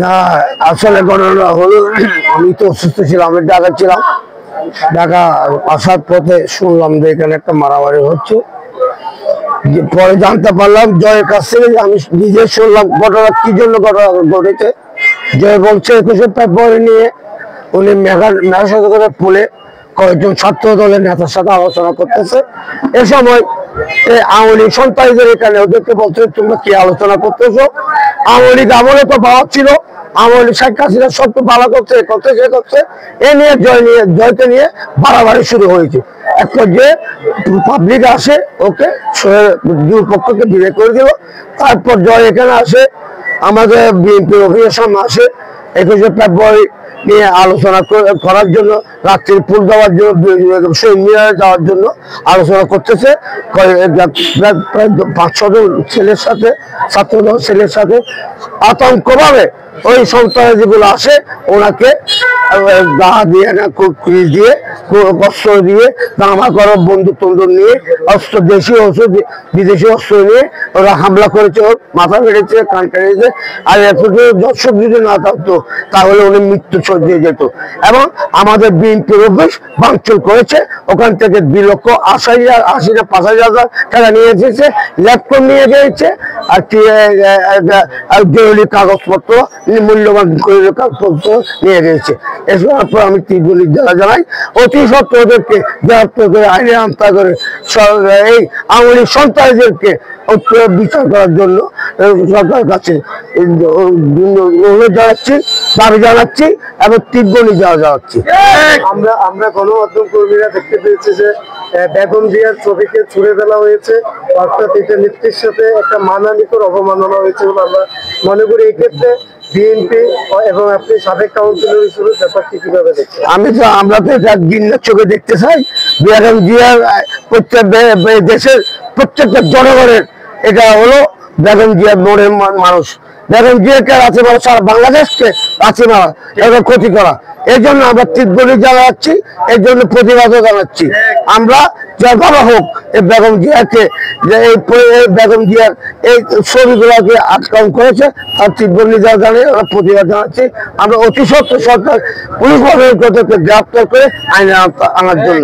না, আসলে ঘটনা হলো আমি তো অসুস্থ ছিলাম, আমি ঢাকা ছিলাম। ঢাকা আসার পথে শুনলাম যে এখানে একটা মারামারি হচ্ছে। পরে জানতে পারলাম জয়ের কাছ থেকে, আমি নিজে শুনলাম ঘটনা কি জন্য ঘটনা ঘটেছে। জয় বলছে 21শে ফেব্রুয়ারি নিয়ে উনি মেঘাসাগরের পুলে কয়েকজন ছাত্র দলের নেতার সাথে আলোচনা করতেছে। এ সময় আওয়ামী লীগ সন্ত্রাসীদের এখানে ওদেরকে বলছে তোমরা কি আলোচনা করতেছো। আওয়ামী লীগ আমলে তো ভালো ছিল, আওয়ামী লীগ শেখ হাসিনা সব তো ভালো করছে এ নিয়ে জয়কে নিয়ে বাড়াবাড়ি শুরু হয়েছে। এক পর্যায়ে পাবলিক আসে, ওকে দুই পক্ষকে বিদায় করে দিল। তারপর জয় এখানে আসে, আমাদের বিএনপির অফিসের সামনে আসে 21শে ফেব্রুয়ারি নিয়ে আলোচনা করার জন্য, রাত্রির পুল দেওয়ার জন্য, শহীদ মিনারে যাওয়ার জন্য আলোচনা করতেছে। প্রায় 5-6 জন ছেলের সাথে, ছাত্রদল ছেলের সাথে আতঙ্কভাবে ওই সন্ত্রাসীগুলো আসে, ওনাকে গা দিয়ে না দিয়ে অস্ত্র দিয়ে দামা করো বন্দুক টন্দুক নিয়ে অস্ত্র, দেশীয় অস্ত্র বিদেশি অস্ত্র নিয়ে ওরা হামলা করেছে, ওর মাথা বেড়েছে, কান কেটেছে। আর এতটুকু দর্শক যদি না থাকতো তাহলে উনি মৃত্যু সজ্জিয়ে যেত। এবং আমাদের বিএনপির অফিস ভাঙচুর করেছে, ওখান থেকে 2,80,000 টাকা নিয়ে এসেছে, ল্যাপটপ নিয়ে গিয়েছে, আর জরুরি কাগজপত্র, মূল্যবান কাগজপত্র নিয়ে গিয়েছে। এসবের পর আমি তীব্র নির্দেশনা জানাই, অতি সত্ত্বর ওদেরকে গ্রেফতার করে আইনে আওতা করে এই আওয়ামী লীগ সন্ত্রাসীদেরকে বিচার করার জন্য সরকারের কাছে অনুরোধ জানাচ্ছি, দাবি জানাচ্ছি এবং তীব্র নির্দেশনা জানাচ্ছি। আমরা গণমাধ্যম কর্মীরা দেখতে পেয়েছি যে বেগম জিয়ার ছবিকে ছুড়ে ফেলা হয়েছে, অর্থাৎ এটা নেত্রীর সাথে একটা মানহানিকর অবমাননা হয়েছে বলে আমরা মনে করি। এই ক্ষেত্রে বিএনপি এবং আপনি সাবেক কাউন্সিলর হিসেবে ব্যাপারটি কিভাবে দেখছেন? আমরা তো এটা ঘৃণার চোখে দেখতে চাই। বেগম জিয়ার দেশের প্রত্যেকটা জনগণের এটা হলো বেগম জিয়ার মনের মানুষ। বেগম জিয়াকে আছে মারা, সারা বাংলাদেশকে আছে মারা, এটা ক্ষতি করা। এই জন্য আমরা তীব্র জানাচ্ছি, এর জন্য প্রতিবাদও জানাচ্ছি। আমরা যেভাবে হোক এই বেগম জিয়াকে, যে এই বেগম জিয়ার এই ছবিগুলোকে আটকাউন করেছে, তার তীব্র নির্দেশ জানিয়ে আমরা প্রতিবাদ জানাচ্ছি। আমরা অতি সত্ত্বর সরকার পুলিশ বাহিনীকে গ্রেফতার করে আইনে আনার জন্য।